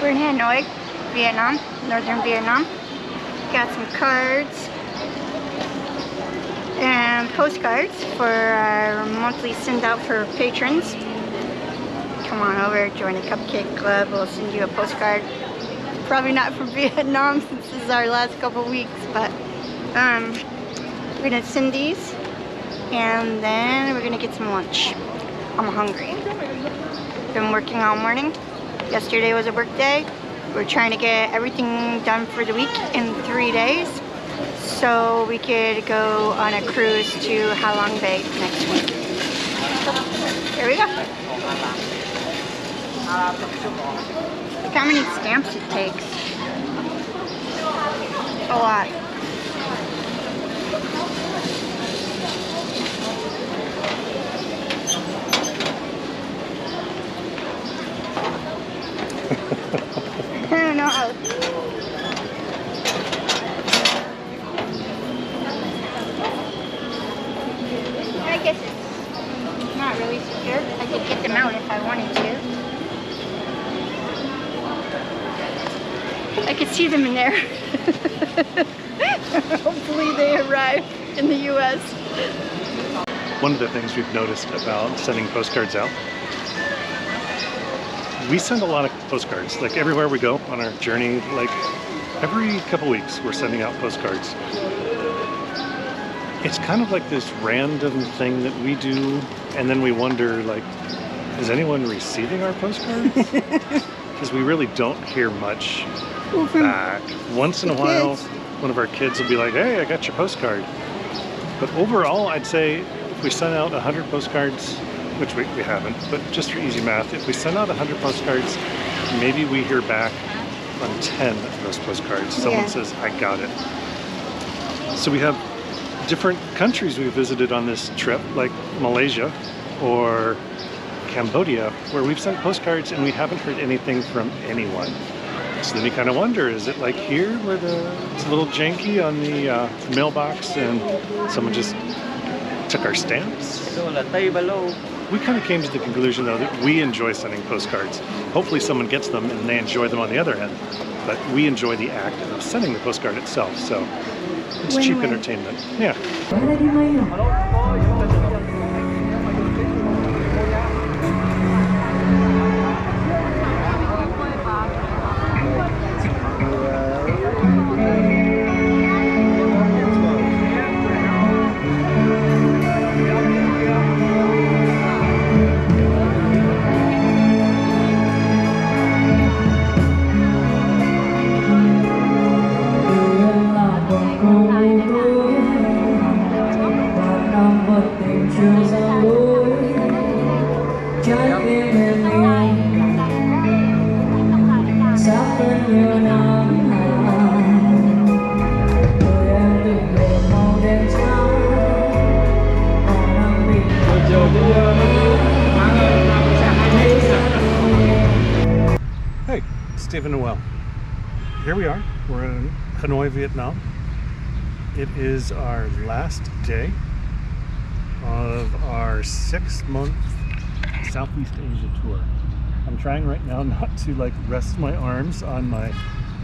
We're in Hanoi, Vietnam, northern Vietnam. Got some cards and postcards for our monthly send out for patrons. Come on over, join the Cupcake Club. We'll send you a postcard. Probably not from Vietnam since this is our last couple weeks, but we're gonna send these and then we're gonna get some lunch. I'm hungry. Been working all morning. Yesterday was a work day. We're trying to get everything done for the week in 3 days so we could go on a cruise to Halong Bay next week. So, here we go. Look how many stamps it takes. A lot. I don't know how. I guess it's not really secure. I could get them out if I wanted to. I could see them in there. Hopefully they arrive in the US. One of the things we've noticed about sending postcards out, we send a lot of postcards, like everywhere we go on our journey, like every couple weeks we're sending out postcards. It's kind of like this random thing that we do, and then we wonder, like, is anyone receiving our postcards? Because we really don't hear much back. Once in a while, one of our kids will be like, hey, I got your postcard. But overall, I'd say if we send out 100 postcards, which we haven't, but just for easy math, if we send out 100 postcards, maybe we hear back on 10 of those postcards. Someone says, I got it. So we have different countries we visited on this trip, like Malaysia or Cambodia, where we've sent postcards and we haven't heard anything from anyone. So then you kind of wonder, is it like here where it's a little janky on the mailbox and someone just took our stamps? We kind of came to the conclusion, though, that we enjoy sending postcards. Hopefully someone gets them and they enjoy them on the other end. But we enjoy the act of sending the postcard itself, so it's cheap entertainment. Yeah. Hey, Stephen and Noel. Here we are. We're in Hanoi, Vietnam. It is our last day of our 6-month Southeast Asia tour. I'm trying right now not to like rest my arms on my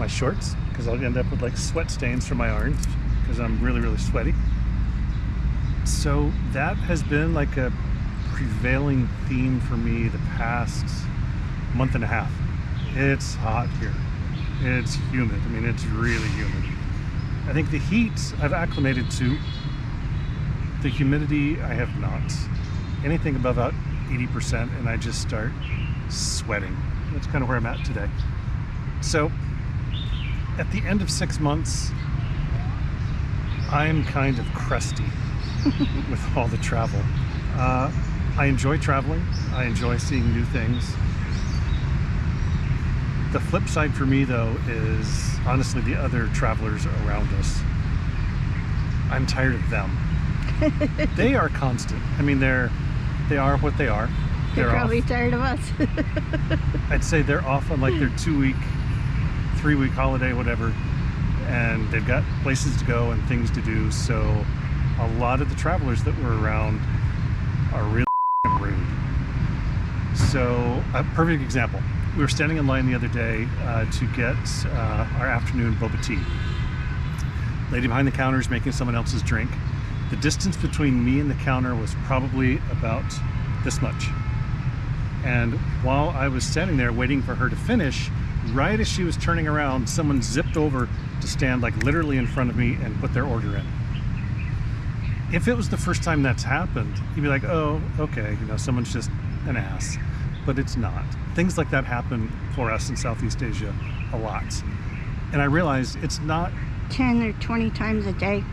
shorts because I'll end up with like sweat stains from my arms because I'm really sweaty. So that has been like a prevailing theme for me the past month and a half. It's hot here. It's humid. I mean, it's really humid. I think the heat I've acclimated to. The humidity I have not. Anything above about 80% and I just start sweating. That's kind of where I'm at today. So at the end of 6 months, I'm kind of crusty with all the travel. I enjoy traveling. I enjoy seeing new things. The flip side for me, though, is honestly the other travelers around us. I'm tired of them. They are constant. I mean, they are what they are. They're probably tired of us. I'd say they're off on like their 2-week, 3-week holiday, whatever, and they've got places to go and things to do. So a lot of the travelers that were around are really rude. So a perfect example. we were standing in line the other day to get our afternoon boba tea. Lady behind the counter is making someone else's drink. The distance between me and the counter was probably about this much. And while I was standing there waiting for her to finish, right as she was turning around, someone zipped over to stand like literally in front of me and put their order in. If it was the first time that's happened, you'd be like, oh, okay, you know, someone's just an ass. But it's not. Things like that happen for us in Southeast Asia a lot. And I realize it's not 10 or 20 times a day.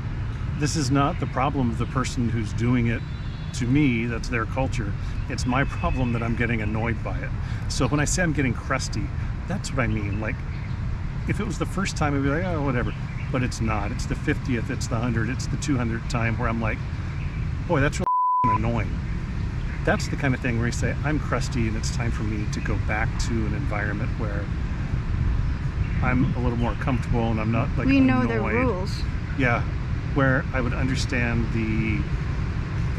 This is not the problem of the person who's doing it to me. That's their culture. It's my problem that I'm getting annoyed by it. So when I say I'm getting crusty, that's what I mean. Like, if it was the first time, I'd be like, oh, whatever. But it's not. It's the 50th, it's the 100th, it's the 200th time where I'm like, boy, that's really annoying. That's the kind of thing where you say, I'm crusty and it's time for me to go back to an environment where I'm a little more comfortable and I'm not like We know annoyed. the rules. Yeah, where I would understand the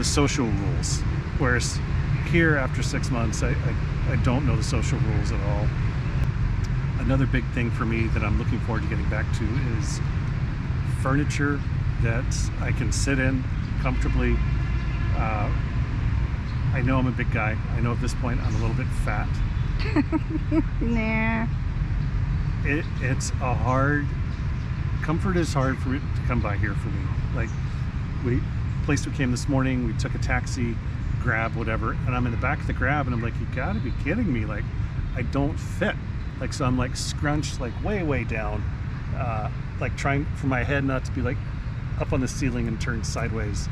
social rules. Whereas here, after 6 months, I don't know the social rules at all. Another big thing for me that I'm looking forward to getting back to is furniture that I can sit in comfortably. I know I'm a big guy. I know at this point I'm a little bit fat. Nah. It's a hard, comfort is hard for it to come by here for me. Like, place we came this morning, we took a taxi, Grab, whatever, and I'm in the back of the Grab and I'm like, you gotta be kidding me. Like, I don't fit. Like, so I'm like scrunched like way down, like trying for my head not to be like up on the ceiling and turned sideways.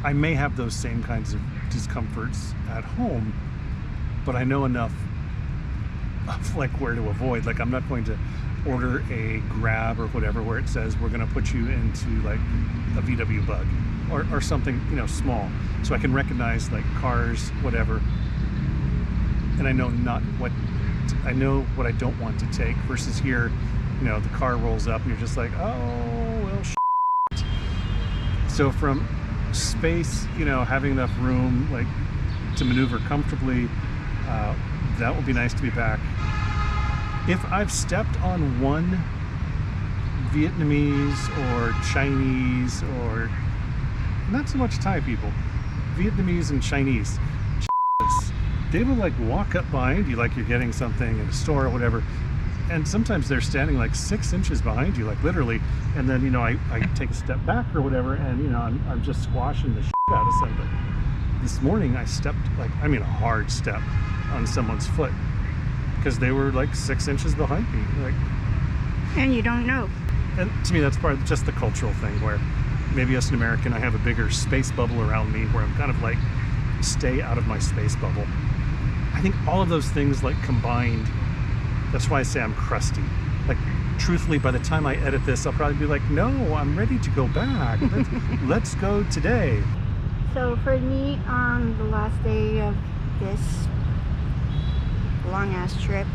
I may have those same kinds of discomforts at home, but I know enough of like where to avoid. Like, I'm not going to order a Grab or whatever where it says we're going to put you into like a VW Bug or something, you know, small, so I can recognize like cars, whatever, and I know what I don't want to take. Versus here, you know, the car rolls up and you're just like, oh well, shit. So from space, you know, having enough room like to maneuver comfortably, that will be nice to be back. If I've stepped on one Vietnamese or Chinese, or not so much Thai people, Vietnamese and Chinese, they will like walk up behind you like you're getting something in a store or whatever, and sometimes they're standing like 6 inches behind you, like literally, and then, you know, I take a step back or whatever, and, you know, I'm just squashing the shit out of somebody. This morning I stepped, like, I mean a hard step on someone's foot because they were like 6 inches behind me. Like, And you don't know. and to me that's part of just the cultural thing, where maybe as an American I have a bigger space bubble around me where I'm kind of like, stay out of my space bubble. I think all of those things like combined, that's why I say I'm crusty. Like, truthfully, by the time I edit this, I'll probably be like, no, I'm ready to go back. Let's go today. So for me, on the last day of this long ass trip,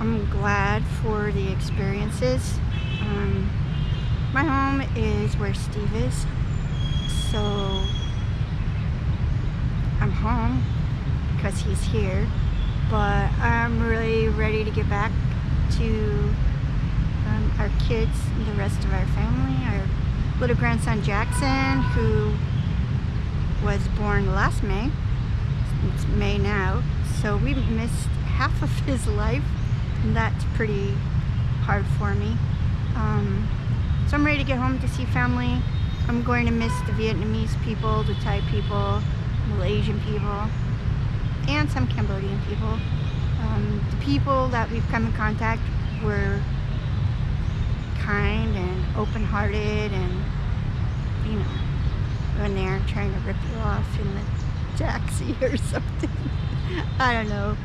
I'm glad for the experiences. My home is where Steve is, so I'm home because he's here, but I'm really ready to get back to our kids and the rest of our family. Our little grandson Jackson, who was born last May. It's May now, so we missed half of his life, and that's pretty hard for me. So I'm ready to get home to see family. I'm going to miss the Vietnamese people, the Thai people, Malaysian people, and some Cambodian people. The people that we've come in contact were kind and open-hearted, and, you know, when they're trying to rip you off in the taxi or something. I don't know.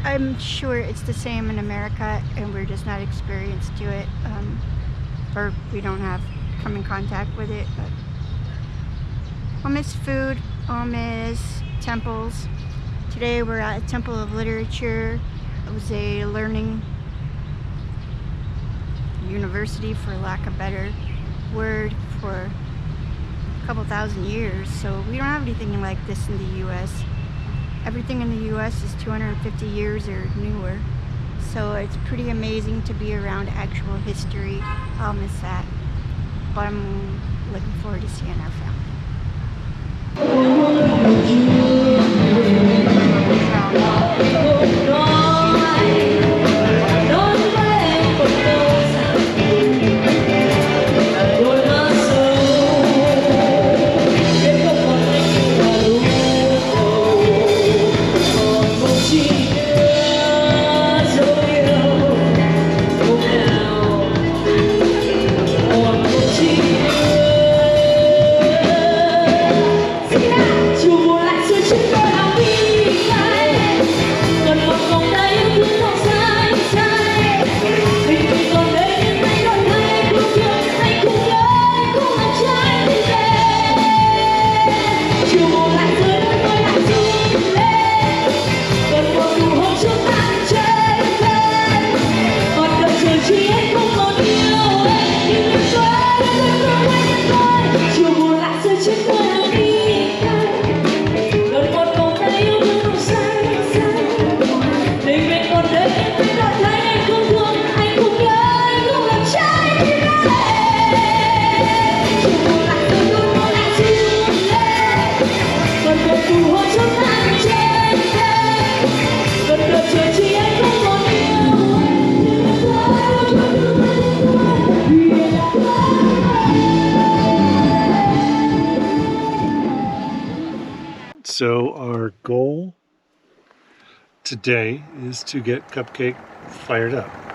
I'm sure it's the same in America, and we're just not experienced to it, or we don't have come in contact with it. But I'll miss food. I'll miss temples. Today we're at a Temple of Literature. It was a learning university, for lack of a better word, for a couple thousand years. So we don't have anything like this in the US. Everything in the US is 250 years or newer. So it's pretty amazing to be around actual history. I'll miss that. But I'm looking forward to seeing our family. So our goal today is to get Cupcake fired up.